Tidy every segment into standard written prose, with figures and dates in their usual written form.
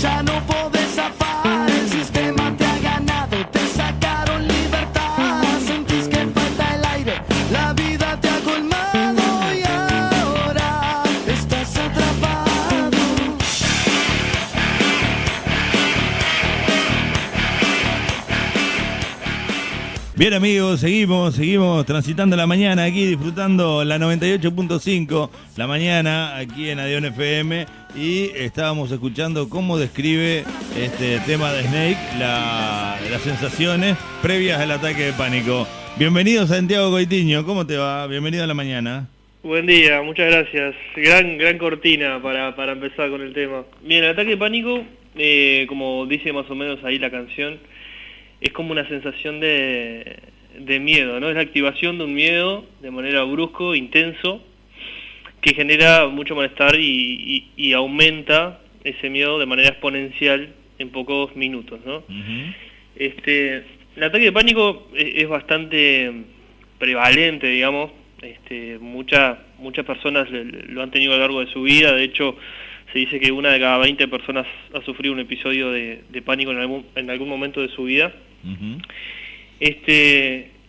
Ya no podés zafar, el sistema te ha ganado, te sacaron libertad. Sentís que falta el aire, la vida te ha colmado y ahora estás atrapado. Bien amigos, seguimos transitando la mañana aquí, disfrutando la 98.5, la mañana aquí en Adión FM, y estábamos escuchando cómo describe este tema de Snake las sensaciones previas al ataque de pánico. Bienvenido Santiago Coitiño, ¿cómo te va? Bienvenido a la mañana. Buen día, muchas gracias. Gran cortina para empezar con el tema. Bien, el ataque de pánico, como dice más o menos ahí la canción, es como una sensación de miedo, ¿no? Es la activación de un miedo de manera brusco, intenso, que genera mucho malestar y aumenta ese miedo de manera exponencial en pocos minutos, ¿no? Uh-huh. El ataque de pánico es bastante prevalente, digamos. Muchas personas lo han tenido a lo largo de su vida. De hecho, se dice que 1 de cada 20 personas ha sufrido un episodio de pánico en algún momento de su vida. Uh-huh.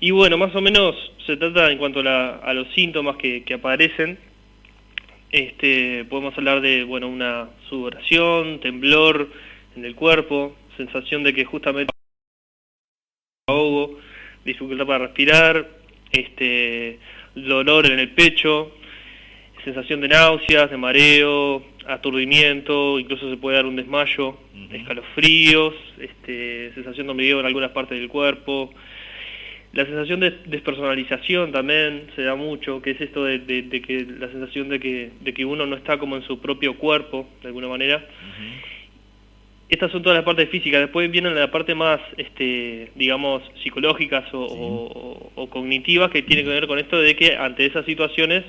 Y bueno, más o menos se trata en cuanto a los síntomas que aparecen. Podemos hablar de, bueno, una sudoración, temblor en el cuerpo, sensación de que justamente ahogo, dificultad para respirar, dolor en el pecho, sensación de náuseas, de mareo, aturdimiento, incluso se puede dar un desmayo, uh-huh, escalofríos, sensación de hormigueo en algunas partes del cuerpo. La sensación de despersonalización también se da mucho, que es esto de que la sensación de que uno no está como en su propio cuerpo, de alguna manera. Uh-huh. Estas son todas las partes físicas. Después vienen la parte más, digamos, psicológicas o cognitivas, que tienen que ver con esto de que ante esas situaciones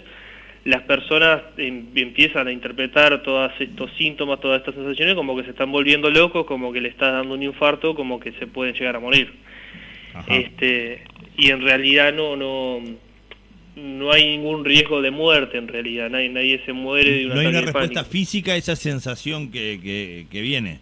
las personas empiezan a interpretar todos estos síntomas, todas estas sensaciones, como que se están volviendo locos, como que le está dando un infarto, como que se pueden llegar a morir. Ajá. Y en realidad no hay ningún riesgo de muerte, en realidad. Nadie se muere de un ataque de pánico. No hay una respuesta física a esa sensación que viene.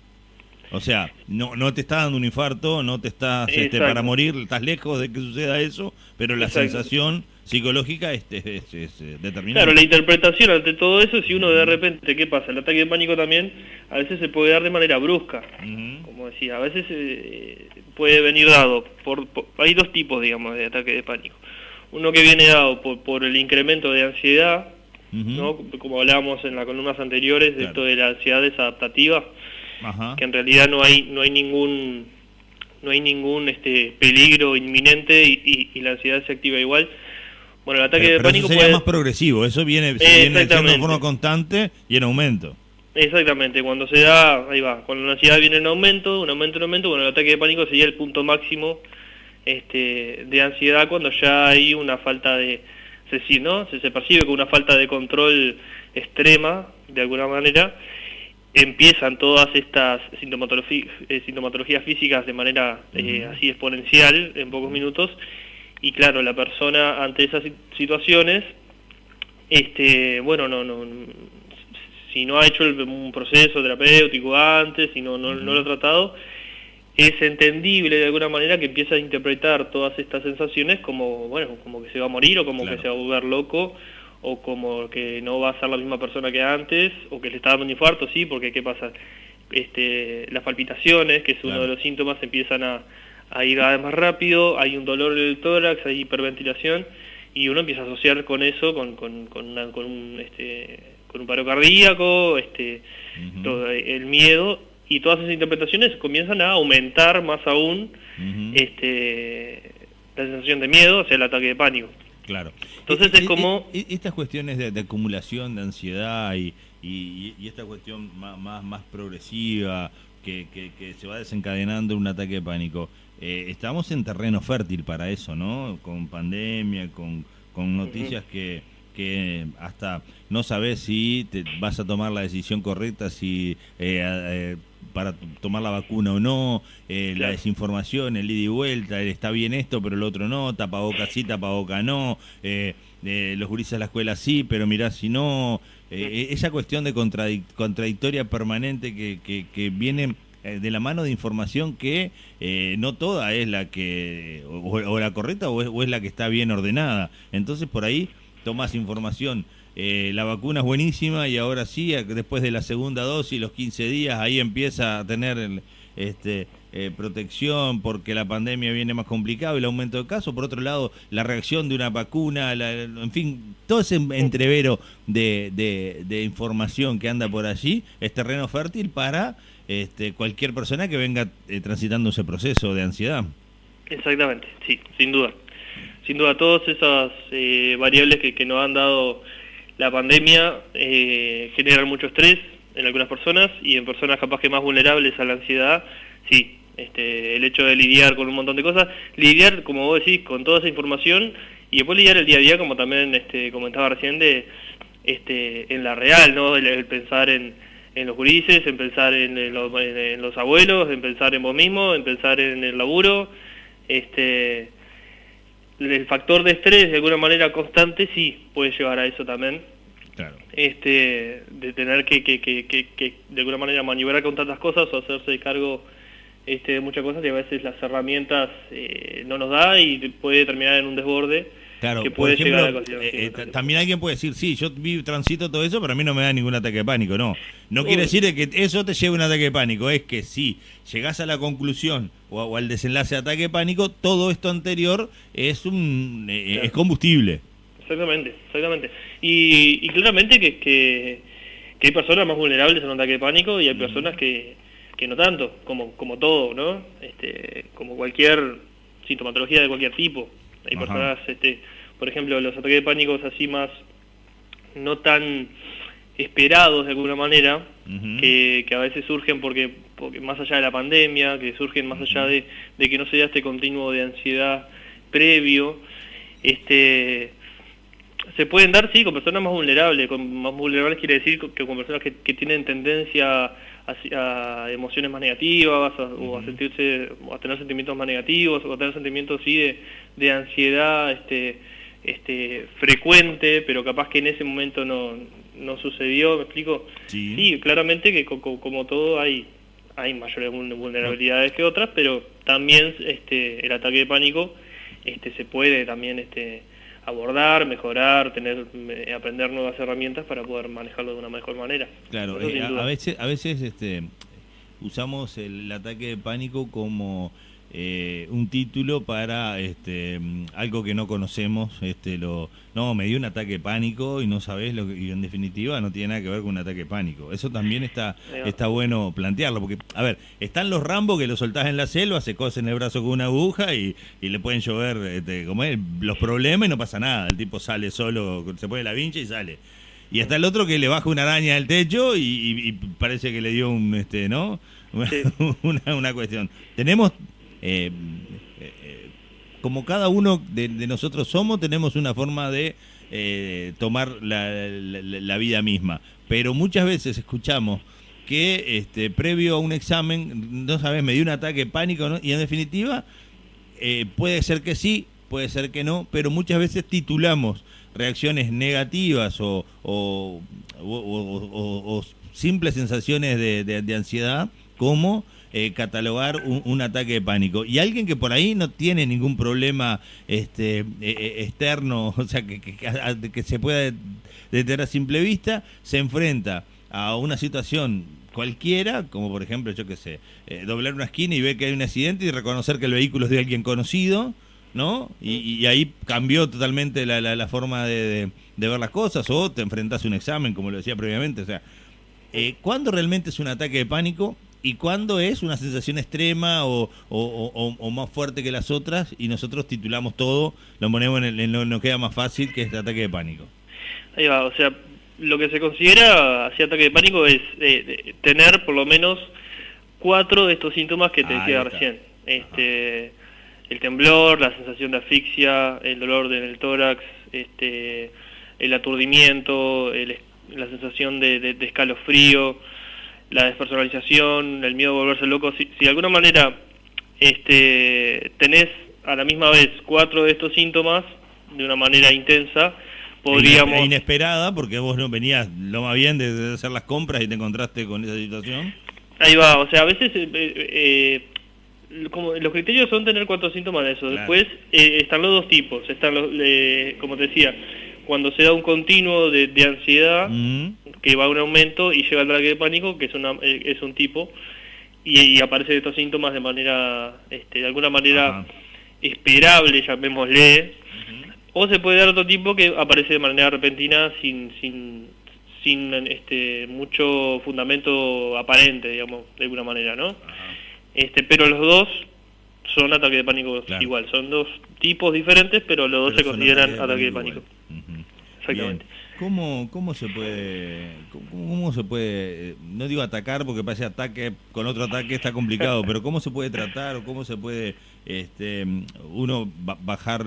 O sea, no te está dando un infarto, no te estás para morir, estás lejos de que suceda eso, pero la sensación psicológica es determinante. Claro, la interpretación ante todo eso, si uno de repente, ¿qué pasa? El ataque de pánico también a veces se puede dar de manera brusca, uh-huh, como decía, a veces puede venir dado, hay dos tipos, digamos, de ataque de pánico. Uno que viene dado por el incremento de ansiedad, uh-huh, ¿no? Como hablábamos en las columnas anteriores, de esto de la ansiedad desadaptativa. Ajá. Que en realidad no hay ningún peligro inminente y la ansiedad se activa igual. Bueno, el ataque de pánico eso sería más progresivo, eso viene siendo de forma constante y en aumento. Exactamente, cuando se da, ahí va, cuando la ansiedad viene en aumento, bueno, el ataque de pánico sería el punto máximo de ansiedad, cuando ya hay una falta de, se percibe como una falta de control extrema, de alguna manera. Empiezan todas estas sintomatologías físicas de manera así exponencial en pocos minutos, y claro, la persona ante esas situaciones, si no ha hecho un proceso terapéutico antes, si no lo ha tratado, es entendible de alguna manera que empieza a interpretar todas estas sensaciones como que se va a morir, o como que se va a volver loco, o como que no va a ser la misma persona que antes, o que le está dando un infarto, sí, porque ¿qué pasa? Las palpitaciones, que es uno de los síntomas, empiezan a ir cada vez más rápido, hay un dolor en el tórax, hay hiperventilación, y uno empieza a asociar con eso, con un paro cardíaco, uh-huh, todo el miedo, y todas esas interpretaciones comienzan a aumentar más aún, uh-huh, la sensación de miedo hacia el ataque de pánico. Claro. Entonces es como... Estas cuestiones de acumulación de ansiedad y esta cuestión más progresiva que se va desencadenando en un ataque de pánico, estamos en terreno fértil para eso, ¿no? Con pandemia, con noticias uh-huh, que hasta no sabes si te vas a tomar la decisión correcta, si para tomar la vacuna o no, la desinformación, el ida y vuelta, está bien esto, pero el otro no, tapabocas sí, tapabocas no, los gurises de la escuela sí, pero mirá si no, esa cuestión de contradictoria permanente que viene de la mano de información que no toda es la que o la correcta o es la que está bien ordenada. Entonces por ahí tomás información, la vacuna es buenísima y ahora sí, después de la segunda dosis, los 15 días, ahí empieza a tener protección porque la pandemia viene más complicado y el aumento de casos. Por otro lado, la reacción de una vacuna, en fin, todo ese entrevero de información que anda por allí es terreno fértil para cualquier persona que venga transitando ese proceso de ansiedad. Exactamente, sí, sin duda. Sin duda, todas esas variables que nos han dado la pandemia generan mucho estrés en algunas personas y en personas capaz que más vulnerables a la ansiedad, sí. El hecho de lidiar con un montón de cosas, lidiar, como vos decís, con toda esa información y después lidiar el día a día, como también comentaba recién, en la real, ¿no? El pensar en los gurises, en pensar en los abuelos, en pensar en vos mismo, en pensar en el laburo. El factor de estrés, de alguna manera constante, sí puede llevar a eso también. Claro. De tener que de alguna manera maniobrar con tantas cosas o hacerse cargo de muchas cosas y a veces las herramientas no nos da y puede terminar en un desborde. Claro, que puede por ejemplo, llegar a también alguien puede decir, sí, yo transito todo eso, pero a mí no me da ningún ataque de pánico. No quiere decir que eso te lleve a un ataque de pánico, es que si llegás a la conclusión o al desenlace de ataque de pánico, todo esto anterior es es combustible. Exactamente. Y claramente que hay personas más vulnerables a un ataque de pánico y hay personas que no tanto, como todo, ¿no? Como cualquier sintomatología de cualquier tipo. Hay personas, por ejemplo, los ataques de pánico así más no tan esperados de alguna manera, que a veces surgen porque más allá de la pandemia, que surgen más allá de que no se da este continuo de ansiedad previo, se pueden dar, sí, con personas más vulnerables. Con más vulnerables quiere decir que con personas que tienen tendencia a emociones más negativas o a sentirse, o a tener sentimientos más negativos o a tener sentimientos sí de ansiedad frecuente, pero capaz que en ese momento no sucedió. ¿Me explico? Sí, claramente que como todo hay mayores vulnerabilidades que otras, pero también el ataque de pánico se puede también abordar, mejorar, aprender nuevas herramientas para poder manejarlo de una mejor manera. Claro, a veces usamos el ataque de pánico como un título para algo que no conocemos. No, me dio un ataque de pánico y no sabés y en definitiva no tiene nada que ver con un ataque de pánico. Eso también está bueno plantearlo, porque, a ver, están los Rambo que los soltás en la selva, se cosen el brazo con una aguja y le pueden llover los problemas y no pasa nada. El tipo sale solo, se pone la vincha y sale. Y está el otro que le baja una araña del techo y parece que le dio ¿no? Sí. una cuestión. Tenemos como cada uno de nosotros tenemos una forma de tomar la vida misma, pero muchas veces escuchamos que previo a un examen, no sabes, me dio un ataque de pánico, ¿no? Y en definitiva puede ser que sí, puede ser que no, pero muchas veces titulamos reacciones negativas o simples sensaciones de ansiedad como catalogar un ataque de pánico. Y alguien que por ahí no tiene ningún problema externo, o sea, que se pueda detener a simple vista, se enfrenta a una situación cualquiera, como por ejemplo, yo qué sé, doblar una esquina y ver que hay un accidente y reconocer que el vehículo es de alguien conocido, ¿no? Y ahí cambió totalmente la forma de ver las cosas, o te enfrentás a un examen, como lo decía previamente. O sea, ¿cuándo realmente es un ataque de pánico y cuándo es una sensación extrema o más fuerte que las otras y nosotros titulamos todo, lo ponemos nos queda más fácil, que es el ataque de pánico? Ahí va, o sea, lo que se considera así ataque de pánico es tener por lo menos 4 de estos síntomas que te decía recién. El temblor, la sensación de asfixia, el dolor en el tórax, el aturdimiento, la sensación de escalofrío, la despersonalización, el miedo a volverse loco. Si de alguna manera tenés a la misma vez 4 de estos síntomas de una manera intensa, podríamos... inesperada, porque vos no venías lo más bien de hacer las compras y te encontraste con esa situación. Ahí va, o sea, a veces como los criterios son tener 4 síntomas de eso. Claro. Después están los dos tipos. Están los, como te decía, cuando se da un continuo de ansiedad, que va a un aumento y llega al ataque de pánico, que es un tipo, y aparecen estos síntomas de manera, de alguna manera esperable, llamémosle. O se puede dar otro tipo que aparece de manera repentina sin mucho fundamento aparente, digamos, de alguna manera, ¿no? Pero los dos son ataques de pánico igual, son dos tipos diferentes, pero los dos se consideran ataque de pánico. Exactamente. Bien. ¿Cómo se puede, no digo atacar porque parece ataque con otro ataque está complicado, pero cómo se puede tratar o cómo se puede uno bajar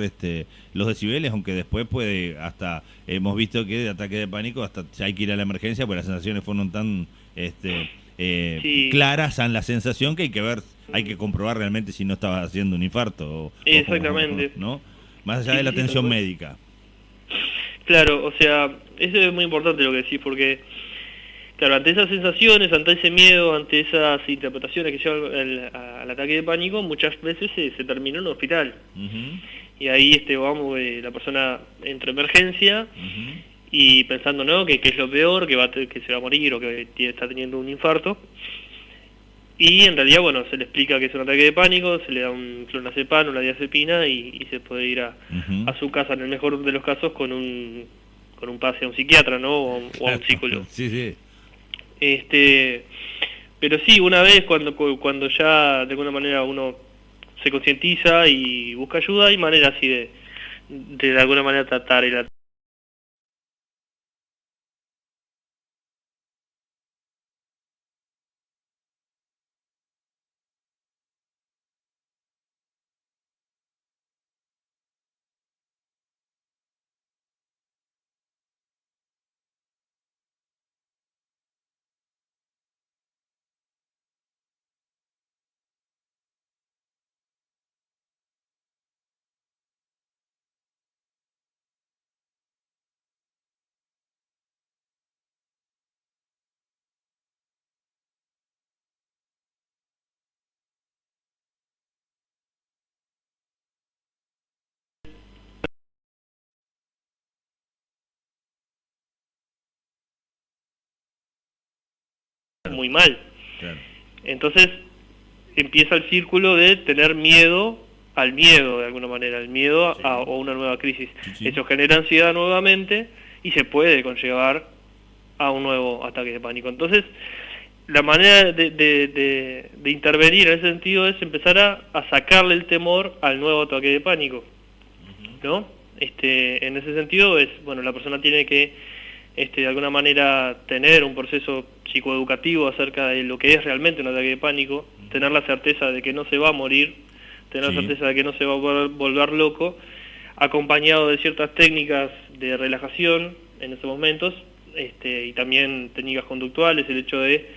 los decibeles, aunque después puede, hasta hemos visto que de ataque de pánico hasta hay que ir a la emergencia porque las sensaciones fueron tan claras en la sensación que hay que comprobar realmente si no estabas haciendo un infarto exactamente, ¿no? Más allá de la atención médica. Claro, o sea, eso es muy importante lo que decís, porque, claro, ante esas sensaciones, ante ese miedo, ante esas interpretaciones que llevan al ataque de pánico, muchas veces se termina en un hospital. Y ahí la persona entra en emergencia y pensando, ¿no?, que es lo peor, que se va a morir o que está teniendo un infarto. Y en realidad, bueno, se le explica que es un ataque de pánico, se le da un clonazepam, una diazepina y se puede ir a su casa, en el mejor de los casos, con un pase a un psiquiatra, ¿no? O a un psicólogo. Sí. Pero sí, una vez cuando ya de alguna manera uno se concientiza y busca ayuda, hay maneras así de alguna manera tratar el ataque. Muy mal. Claro. Entonces empieza el círculo de tener miedo al miedo, de alguna manera, el miedo a una nueva crisis. Eso genera ansiedad nuevamente y se puede conllevar a un nuevo ataque de pánico. Entonces, la manera de intervenir en ese sentido es empezar a sacarle el temor al nuevo ataque de pánico, ¿no? En ese sentido la persona tiene que de alguna manera tener un proceso psicoeducativo acerca de lo que es realmente un ataque de pánico, tener la certeza de que no se va a morir, tener la certeza de que no se va a volver loco, acompañado de ciertas técnicas de relajación en esos momentos, y también técnicas conductuales, el hecho de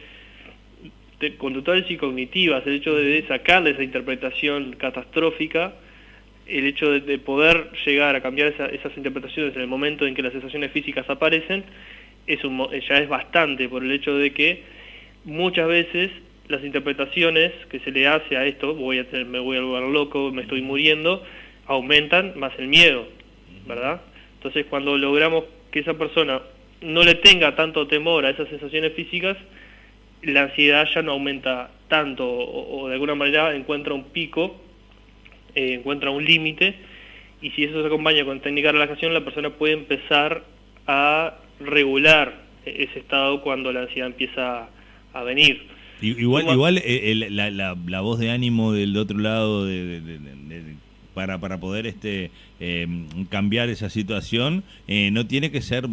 conductuales y cognitivas, el hecho de sacarle esa interpretación catastrófica, el hecho de poder llegar a cambiar esas interpretaciones en el momento en que las sensaciones físicas aparecen, ya es bastante, por el hecho de que muchas veces las interpretaciones que se le hace a esto, me voy a volver loco, me estoy muriendo, aumentan más el miedo, ¿verdad? Entonces, cuando logramos que esa persona no le tenga tanto temor a esas sensaciones físicas, la ansiedad ya no aumenta tanto, o de alguna manera encuentra un pico, encuentra un límite, y si eso se acompaña con técnica de relajación, la persona puede empezar a regular ese estado cuando la ansiedad empieza a venir. Igual la voz de ánimo del otro lado para poder cambiar esa situación no tiene que ser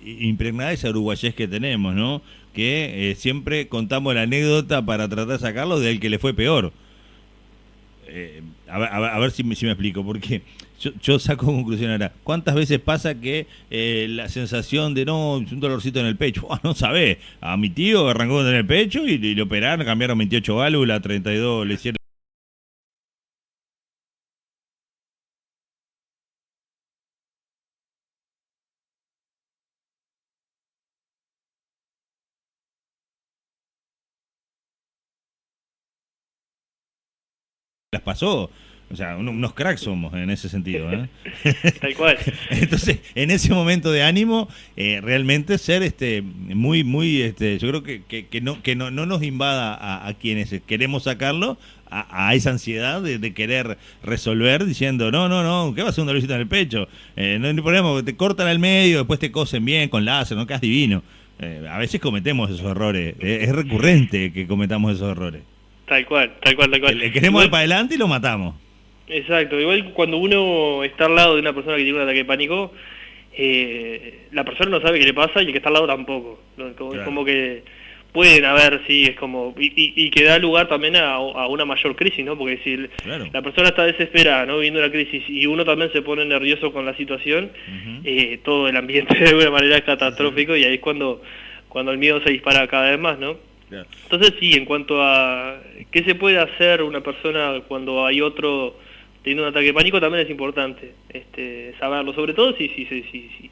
impregnada esa uruguayés que tenemos, ¿no? Que siempre contamos la anécdota para tratar de sacarlo del que le fue peor. A ver si me explico, porque yo saco conclusión ahora. ¿Cuántas veces pasa que la sensación de un dolorcito en el pecho? No sabés, a mi tío arrancó en el pecho y le operaron, cambiaron 28 válvulas, 32, le hicieron las pasó. O sea, unos cracks somos en ese sentido, ¿eh? Tal cual. Entonces, en ese momento de ánimo, realmente ser muy, yo creo que no nos invada a quienes queremos sacarlo, a esa ansiedad de querer resolver diciendo, no, ¿qué va a ser un dolorcito en el pecho? No hay problema, porque te cortan al medio, después te cosen bien con láser, no quedas divino. A veces cometemos esos errores, es recurrente que cometamos esos errores. Tal cual. Le queremos ir para adelante y lo matamos. Exacto, igual cuando uno está al lado de una persona que tiene un ataque de pánico, la persona no sabe qué le pasa y el que está al lado tampoco. Es como que pueden haber, sí, es como... Y que da lugar también a una mayor crisis, ¿no? Porque si la persona está desesperada, ¿no? Viendo una crisis y uno también se pone nervioso con la situación, todo el ambiente de alguna manera es catastrófico y ahí es cuando el miedo se dispara cada vez más, ¿no? Claro. Entonces sí, en cuanto a qué se puede hacer una persona cuando hay otro teniendo un ataque de pánico, también es importante saberlo, sobre todo si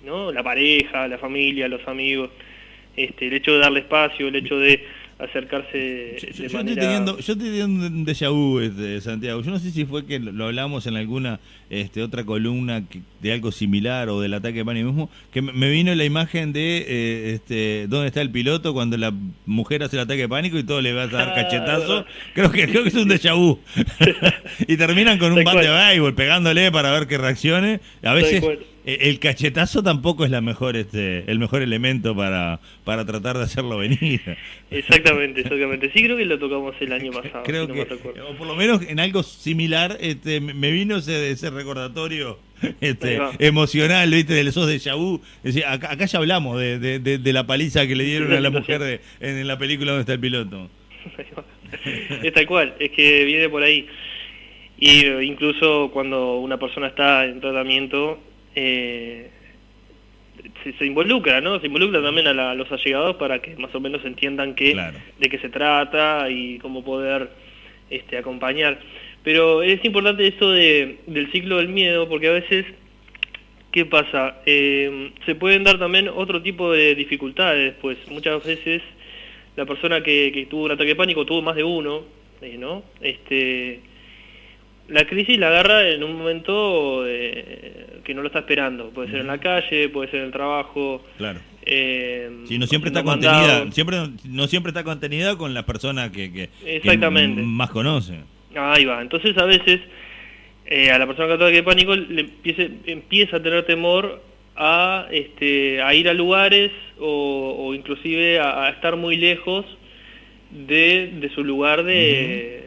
¿no? La pareja, la familia, los amigos, el hecho de darle espacio, el hecho de acercarse de manera... Yo estoy teniendo un déjà vu, Santiago. Yo no sé si fue que lo hablamos en alguna otra columna de algo similar o del ataque de pánico mismo, que me vino la imagen de ¿dónde está el piloto? Cuando la mujer hace el ataque de pánico y todo le va a dar cachetazo. Creo que es un déjà vu. Y terminan con un bate de béisbol pegándole para ver que reaccione. A veces el cachetazo tampoco es el mejor elemento para tratar de hacerlo venir. Exactamente. Sí, creo que lo tocamos el año pasado. Creo que, o por lo menos en algo similar, me vino ese recordatorio emocional, ¿viste? De esos déjà vu. Es decir, acá ya hablamos de la paliza que le dieron a la mujer en la película Donde está el piloto. Es tal cual, es que viene por ahí. Y incluso cuando una persona está en tratamiento, se involucra, ¿no? Se involucra también a los allegados para que más o menos entiendan de qué se trata y cómo poder acompañar. Pero es importante esto del ciclo del miedo, porque a veces, ¿qué pasa? Se pueden dar también otro tipo de dificultades, pues muchas veces la persona que tuvo un ataque de pánico tuvo más de uno, ¿no? La crisis la agarra en un momento que no lo está esperando. Puede ser en la calle, puede ser en el trabajo. Claro. Sí, no siempre está contenida. No siempre está contenida con las personas que más conoce. Ahí va. Entonces a veces a la persona que ataque de pánico le empieza a tener temor a ir a lugares o inclusive a estar muy lejos de su lugar de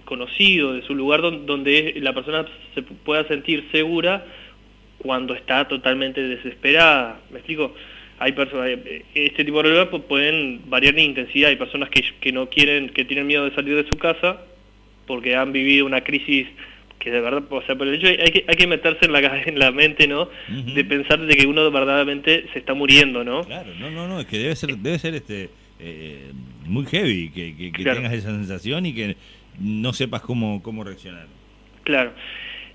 conocido, de su lugar donde la persona se pueda sentir segura cuando está totalmente desesperada. ¿Me explico? Hay personas, este tipo de problemas pueden variar en intensidad. Hay personas que no quieren, que tienen miedo de salir de su casa porque han vivido una crisis que de verdad, o sea, por el hecho hay que meterse en la mente, ¿no? De pensar de que uno verdaderamente se está muriendo, ¿no? Claro, no, es que debe ser muy heavy que tengas esa sensación y que no sepas cómo reaccionar. Claro.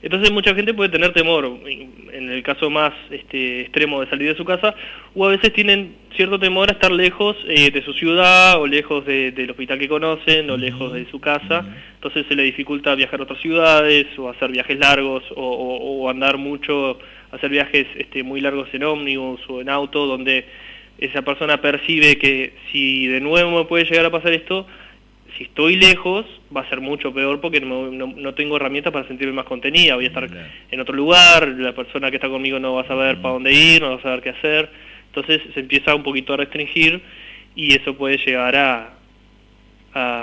Entonces mucha gente puede tener temor, en el caso más extremo de salir de su casa, o a veces tienen cierto temor a estar lejos de su ciudad, o lejos del hospital que conocen, o lejos de su casa. Entonces se le dificulta viajar a otras ciudades, o hacer viajes largos, o andar mucho, hacer viajes muy largos en ómnibus o en auto, donde esa persona percibe que si de nuevo me puede llegar a pasar esto, si estoy lejos va a ser mucho peor porque no tengo herramientas para sentirme más contenida, voy a estar en otro lugar, la persona que está conmigo no va a saber para dónde ir, no va a saber qué hacer, entonces se empieza un poquito a restringir y eso puede llegar a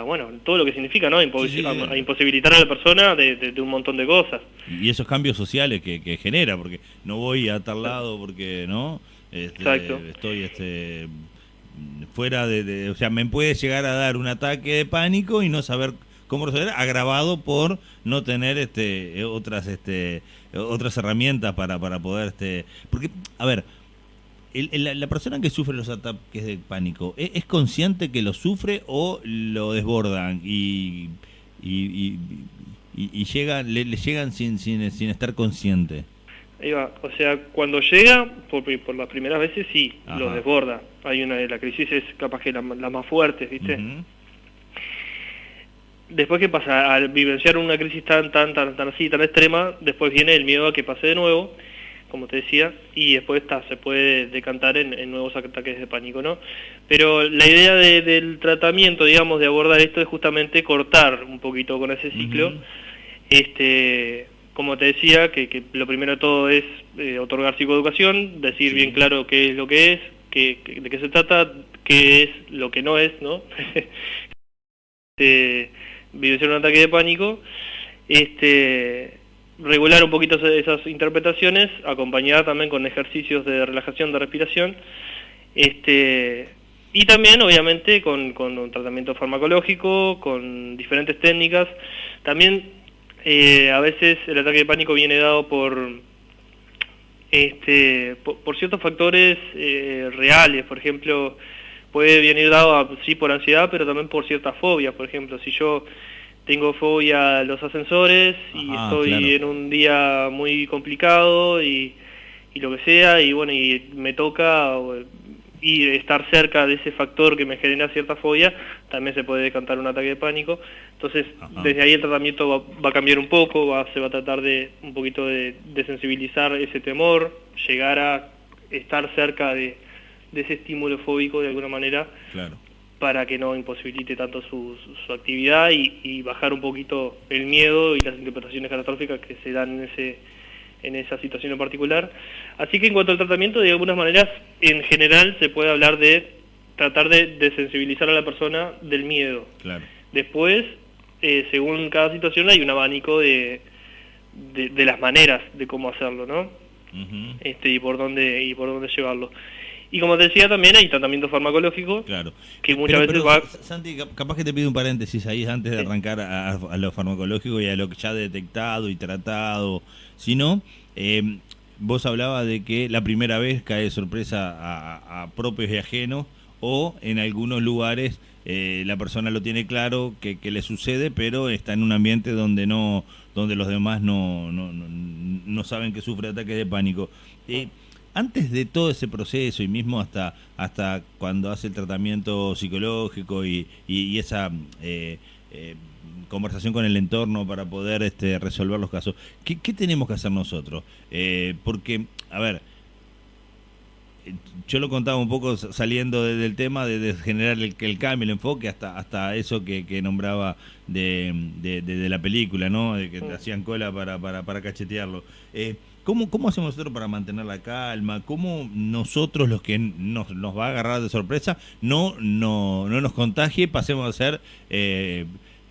bueno, todo lo que significa, ¿no? A imposibilitar a la persona de un montón de cosas. Y esos cambios sociales que genera, porque no voy a tal lado porque, ¿no? Exacto. Estoy fuera o sea, me puede llegar a dar un ataque de pánico y no saber cómo resolver, agravado por no tener otras herramientas para poder porque, a ver, la persona que sufre los ataques de pánico, ¿es consciente que lo sufre o lo desbordan y llegan, le llegan sin estar consciente? Ahí va, o sea, cuando llega, por las primeras veces sí, lo desborda. Hay la crisis es capaz que la más fuerte, ¿viste? después, ¿qué pasa? Al vivenciar una crisis tan así, tan extrema, después viene el miedo a que pase de nuevo, como te decía, y después se puede decantar en nuevos ataques de pánico, ¿no? Pero la idea del tratamiento, digamos, de abordar esto es justamente cortar un poquito con ese ciclo. Como te decía, que lo primero de todo es otorgar psicoeducación, decir bien claro qué es lo que es, de qué se trata, qué es lo que no es, ¿no? Vivenciar un ataque de pánico, regular un poquito esas interpretaciones, acompañar también con ejercicios de relajación, de respiración, y también obviamente con un tratamiento farmacológico, con diferentes técnicas. También a veces el ataque de pánico viene dado por ciertos factores reales. Por ejemplo, puede venir dado sí por ansiedad, pero también por ciertas fobias. Por ejemplo, si yo tengo fobia a los ascensores y estoy en un día muy complicado y lo que sea, y bueno, y me toca y estar cerca de ese factor que me genera cierta fobia, también se puede decantar un ataque de pánico. Entonces, desde ahí el tratamiento va a cambiar un poco, se va a tratar de un poquito de sensibilizar ese temor, llegar a estar cerca de ese estímulo fóbico de alguna manera, para que no imposibilite tanto su actividad y bajar un poquito el miedo y las interpretaciones catastróficas que se dan en esa situación en particular. Así que en cuanto al tratamiento, de algunas maneras, en general se puede hablar de tratar de sensibilizar a la persona del miedo. Después, según cada situación, hay un abanico de las maneras de cómo hacerlo, ¿no? Y por dónde llevarlo. Y como te decía, también hay tratamiento farmacológico, que muchas veces va... Santi, capaz que te pido un paréntesis ahí antes de arrancar a lo farmacológico y a lo que ya detectado y tratado. Si no, vos hablabas de que la primera vez cae de sorpresa a propios y ajenos, o en algunos lugares la persona lo tiene claro que le sucede, pero está en un ambiente donde los demás no saben que sufre ataques de pánico. Antes de todo ese proceso y mismo hasta cuando hace el tratamiento psicológico y esa conversación con el entorno para poder resolver los casos, ¿qué tenemos que hacer nosotros? Porque, a ver, yo lo contaba un poco saliendo del tema de generar el cambio, el enfoque, hasta eso que nombraba de la película, ¿no? De que hacían cola para cachetearlo. ¿Cómo hacemos nosotros para mantener la calma? ¿Cómo nosotros, los que nos va a agarrar de sorpresa, no nos contagie, pasemos a ser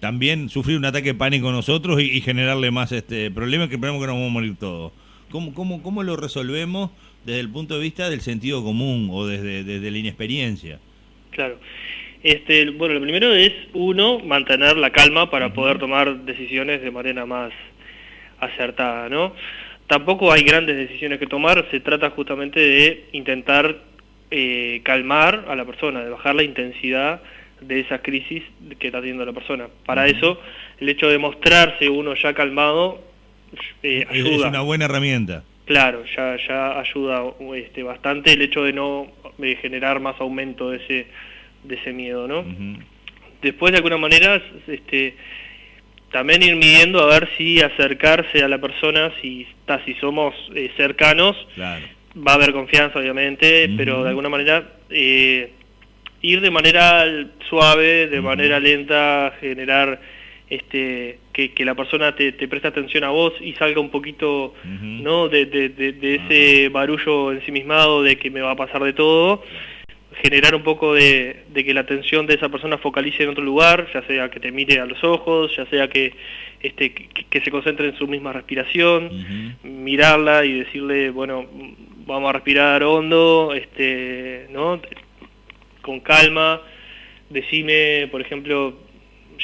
también sufrir un ataque de pánico nosotros y generarle más problema, que esperemos que nos vamos a morir todos? ¿Cómo lo resolvemos desde el punto de vista del sentido común o desde la inexperiencia? Claro. Bueno, lo primero es, mantener la calma para poder tomar decisiones de manera más acertada, ¿no? Tampoco hay grandes decisiones que tomar, se trata justamente de intentar calmar a la persona, de bajar la intensidad de esa crisis que está teniendo la persona. Para eso, el hecho de mostrarse uno ya calmado ayuda. Es una buena herramienta. Claro, ya ayuda bastante el hecho de no generar más aumento de ese miedo, ¿no? Después, de alguna manera, también ir midiendo a ver si acercarse a la persona, si somos cercanos, va a haber confianza obviamente, pero de alguna manera ir de manera suave, de manera lenta, generar que la persona te preste atención a vos y salga un poquito ¿no? de ese barullo ensimismado de que me va a pasar de todo. Generar un poco de que la atención de esa persona focalice en otro lugar, ya sea que te mire a los ojos, ya sea que se concentre en su misma respiración, mirarla y decirle, bueno, vamos a respirar hondo, ¿no? Con calma, decime, por ejemplo,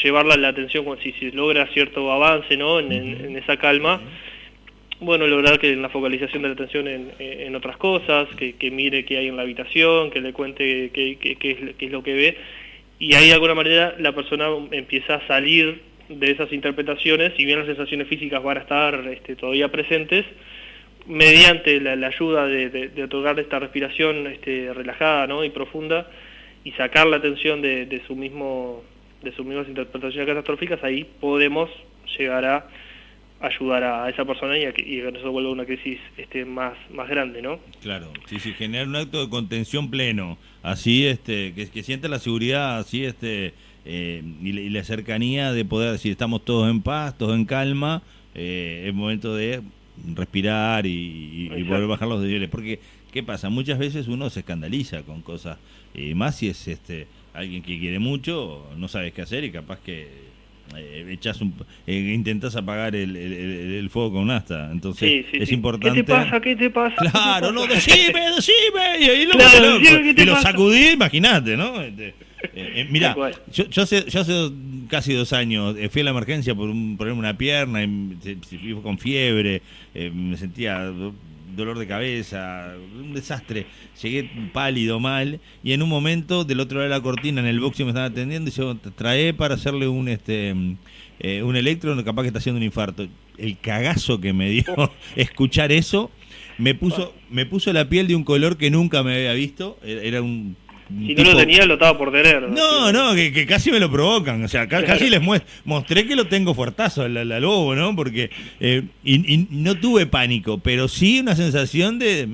llevarla la atención si se logra cierto avance, ¿no? En esa calma. Bueno, lograr que la focalización de la atención en otras cosas, que mire qué hay en la habitación, que le cuente qué es lo que ve, y ahí de alguna manera la persona empieza a salir de esas interpretaciones, si bien las sensaciones físicas van a estar todavía presentes, mediante la ayuda de otorgar esta respiración relajada, ¿no? Y profunda, y sacar la atención de su mismo de sus mismas interpretaciones catastróficas, ahí podemos llegar a ayudar a esa persona y que no se vuelva una crisis más grande, ¿no? Claro, sí, generar un acto de contención pleno, así que sienta la seguridad, así y la cercanía de poder decir estamos todos en paz, todos en calma, es momento de respirar y poder bajar los decibeles, porque ¿qué pasa? Muchas veces uno se escandaliza con cosas, más si es alguien que quiere mucho, no sabes qué hacer y capaz que intentás apagar el fuego con un asta, entonces es importante. ¿Qué te pasa? Claro, no, decime, y ahí lo sacudí, imagínate, ¿no? Mirá, yo hace casi 2 años fui a la emergencia por un problema en una pierna, fui con fiebre, me sentía dolor de cabeza, un desastre, llegué pálido, mal, y en un momento del otro lado de la cortina en el boxing me estaban atendiendo y yo trae para hacerle un electro, capaz que está haciendo un infarto. El cagazo que me dio escuchar eso me puso la piel de un color que nunca me había visto. Era un si no lo tenía, lo estaba por tener. No, que casi me lo provocan. O sea, casi les mostré que lo tengo fuertazo al lobo, ¿no? Porque y no tuve pánico, pero sí una sensación de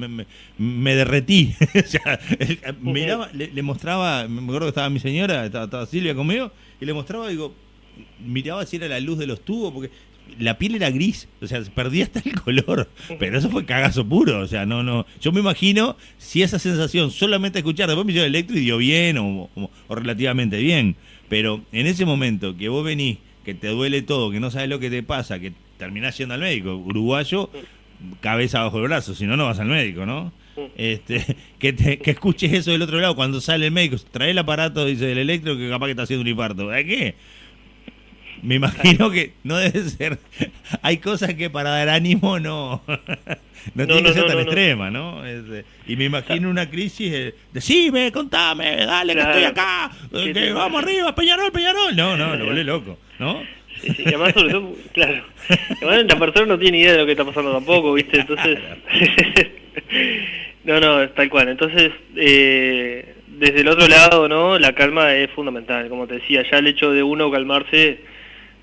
me derretí. O sea, miraba, le mostraba, me acuerdo que estaba mi señora, estaba Silvia conmigo, y le mostraba, miraba si era la luz de los tubos, porque la piel era gris, o sea, perdía hasta el color, pero eso fue cagazo puro, o sea, no, yo me imagino si esa sensación solamente escuchar, después me hizo el electro y dio bien o relativamente bien, pero en ese momento que vos venís, que te duele todo, que no sabes lo que te pasa, que terminás yendo al médico, uruguayo, cabeza bajo el brazo, si no, no vas al médico, ¿no? Que escuches eso del otro lado, cuando sale el médico, trae el aparato, dice, del electro, que capaz que está haciendo un infarto, ¿de qué? Me imagino que no debe ser. Hay cosas que para dar ánimo no tiene que ser tan extrema, ¿no? Y me imagino una crisis. Decime, contame, dale, claro, que estoy acá, que vamos arriba, Peñarol. No, lo volé loco, ¿no? Sí, y además, sobre todo, claro. Además, la persona no tiene idea de lo que está pasando tampoco, ¿viste? Entonces. No, tal cual. Entonces, desde el otro lado, ¿no? La calma es fundamental. Como te decía, ya el hecho de uno calmarse.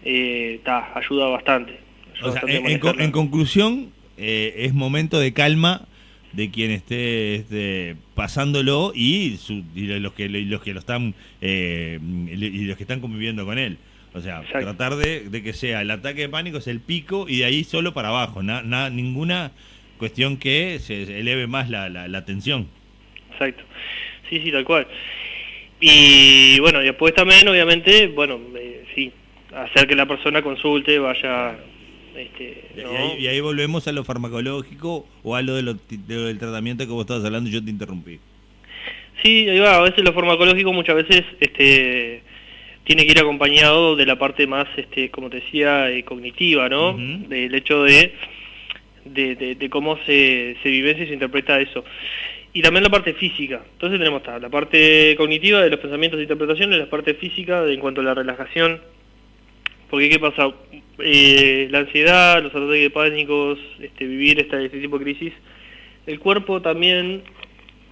Ayuda bastante. O sea, en conclusión, es momento de calma de quien esté pasándolo y los que lo están y los que están conviviendo con él. O sea, exacto, tratar de que sea el ataque de pánico es el pico y de ahí solo para abajo, ninguna cuestión que se eleve más la tensión. Exacto. Sí, tal cual. Y bueno, después también, obviamente, sí, hacer que la persona consulte, vaya. ¿no? Y ahí volvemos a lo farmacológico o a lo del tratamiento que vos estabas hablando y yo te interrumpí. Sí, ahí va. A veces lo farmacológico muchas veces tiene que ir acompañado de la parte más, como te decía, cognitiva, ¿no? Uh-huh. Del hecho de cómo se vivencia y se interpreta eso. Y también la parte física. Entonces tenemos la parte cognitiva de los pensamientos e interpretaciones, la parte física en cuanto a la relajación. Porque ¿qué pasa? La ansiedad, los ataques pánicos, vivir este tipo de crisis, el cuerpo también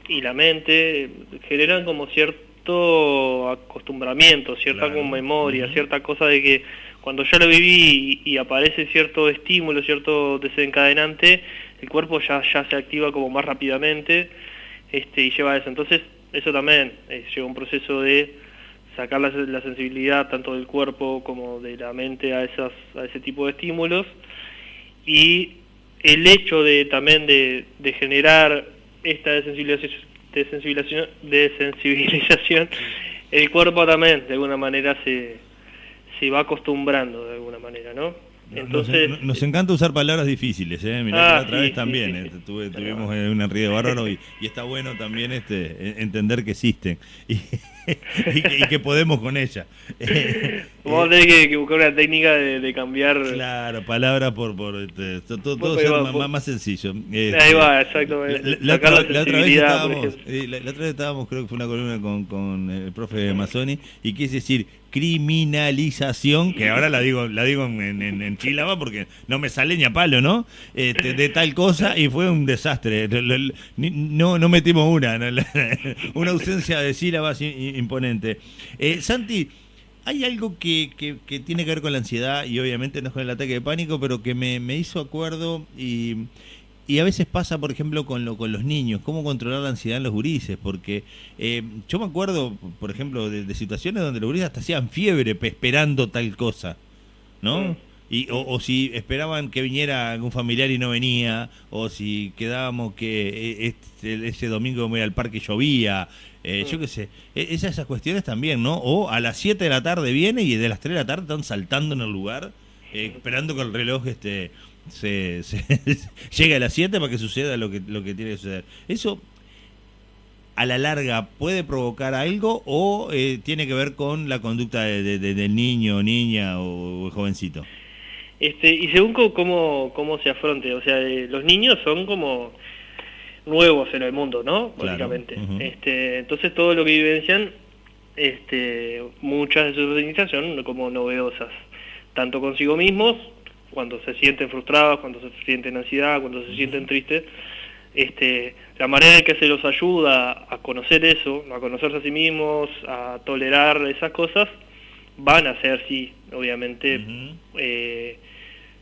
y la mente generan como cierto acostumbramiento, cierta como memoria, uh-huh, cierta cosa de que cuando ya lo viví y aparece cierto estímulo, cierto desencadenante, el cuerpo ya se activa como más rápidamente y lleva a eso. Entonces eso también lleva un proceso de sacar la sensibilidad tanto del cuerpo como de la mente a ese tipo de estímulos, y el hecho también de generar esta desensibilización, el cuerpo también de alguna manera se va acostumbrando de alguna manera, ¿no? Entonces, nos encanta usar palabras difíciles, mirá, la otra vez también tuvimos un enredo bárbaro y está bueno también entender que existen y que podemos con ella. Vamos a tener que buscar una técnica de cambiar. Claro, palabras por todo ser más sencillo. Ahí va, exactamente. La otra vez estábamos, creo que fue una columna con el profe Mazzoni, y quise decir criminalización, que ahora la digo en sílaba porque no me sale ni a palo, ¿no? De tal cosa, y fue un desastre. No metimos una ausencia de sílabas imponente. Santi, Hay algo que tiene que ver con la ansiedad y obviamente no es con el ataque de pánico, pero que me hizo acuerdo y a veces pasa, por ejemplo, con los niños, cómo controlar la ansiedad en los gurises, porque yo me acuerdo, por ejemplo, de situaciones donde los gurises hasta hacían fiebre esperando tal cosa, ¿no? O si esperaban que viniera algún familiar y no venía, o si quedábamos que ese domingo me iba al parque y llovía, yo qué sé, esas cuestiones también, ¿no? O a las 7 de la tarde viene y de las 3 de la tarde están saltando en el lugar, esperando que el reloj se llegue a las 7 para que suceda lo que tiene que suceder. Eso a la larga puede provocar algo o tiene que ver con la conducta del niño, niña o jovencito. Y según cómo se afronte, o sea, los niños son como nuevos en el mundo, ¿no? Básicamente. Claro. Uh-huh. Entonces todo lo que vivencian, muchas de sus experiencias son como novedosas, tanto consigo mismos, cuando se sienten frustrados, cuando se sienten ansiedad, cuando se sienten tristes. La manera en que se los ayuda a conocer eso, a conocerse a sí mismos, a tolerar esas cosas, van a ser, sí, obviamente,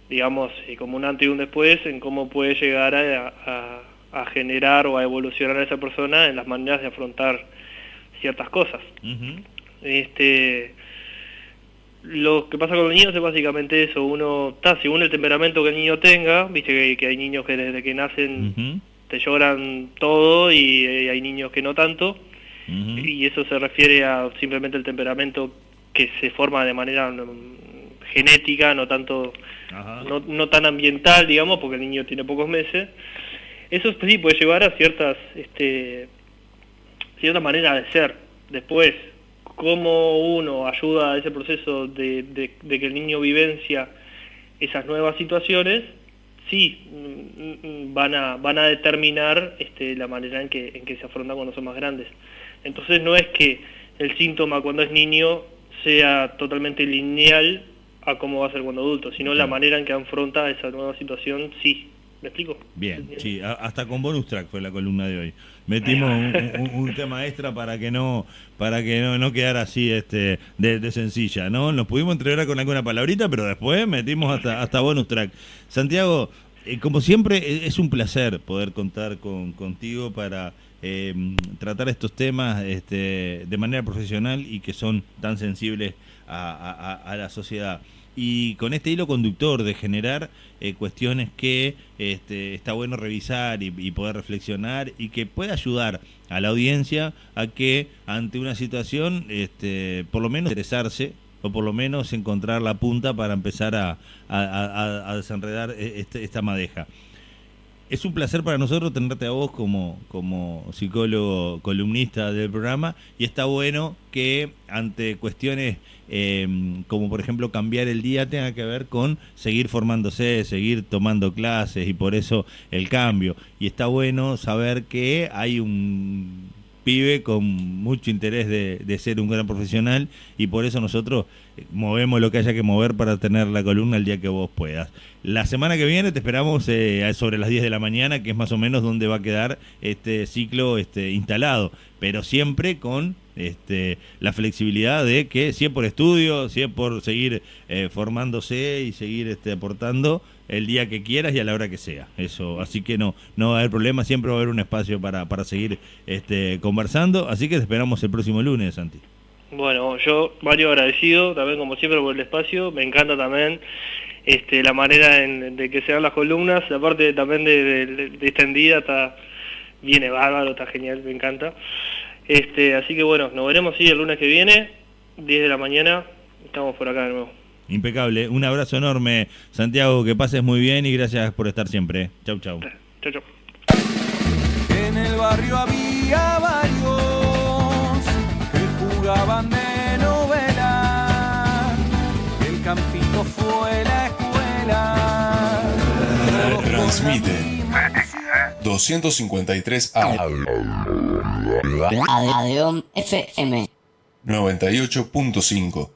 digamos, como un antes y un después en cómo puede llegar a generar o a evolucionar a esa persona en las maneras de afrontar ciertas cosas. Uh-huh. Lo que pasa con los niños es básicamente eso, uno está, según el temperamento que el niño tenga, viste que hay niños que desde que nacen uh-huh. te lloran todo y hay niños que no tanto, uh-huh. y eso se refiere a simplemente el temperamento que se forma de manera genética, no tanto, no tan ambiental, digamos, porque el niño tiene pocos meses. Eso sí puede llevar a cierta manera de ser. Después, cómo uno ayuda a ese proceso de que el niño vivencia esas nuevas situaciones, sí, van a determinar la manera en que se afrontan cuando son más grandes. Entonces no es que el síntoma cuando es niño sea totalmente lineal a cómo va a ser cuando adulto, sino la manera en que afronta esa nueva situación, sí. ¿Me explico? Bien, sí, hasta con bonus track fue la columna de hoy. Metimos un tema extra para que no quedara así de sencilla, ¿no? Nos pudimos entregar con alguna palabrita, pero después metimos hasta bonus track. Santiago, como siempre, es un placer poder contar contigo para tratar estos temas de manera profesional y que son tan sensibles a la sociedad. Y con este hilo conductor de generar cuestiones que está bueno revisar y poder reflexionar y que pueda ayudar a la audiencia a que ante una situación por lo menos interesarse o por lo menos encontrar la punta para empezar a desenredar esta madeja. Es un placer para nosotros tenerte a vos como psicólogo columnista del programa y está bueno que ante cuestiones como por ejemplo cambiar el día tenga que ver con seguir formándose, seguir tomando clases y por eso el cambio. Y está bueno saber que hay un pibe con mucho interés de ser un gran profesional y por eso nosotros movemos lo que haya que mover para tener la columna el día que vos puedas. La semana que viene te esperamos sobre las 10 de la mañana, que es más o menos donde va a quedar este ciclo instalado, pero siempre con la flexibilidad de que si es por estudio, si es por seguir formándose y seguir aportando el día que quieras y a la hora que sea. Eso, así que no va a haber problema, siempre va a haber un espacio para seguir conversando, así que te esperamos el próximo lunes, Santi. Bueno, yo, Mario, agradecido también como siempre por el espacio, me encanta también la manera de que se dan las columnas, la parte también de extendida viene bárbaro, está genial, me encanta. Así que bueno, nos veremos el lunes que viene, 10 de la mañana, estamos por acá de nuevo. Impecable, un abrazo enorme, Santiago, que pases muy bien y gracias por estar siempre. Chau, chau. Chau, chau. En el barrio había varios que jugaban de novela, el campito fue la escuela. Transmite 253 Adeón FM 98.5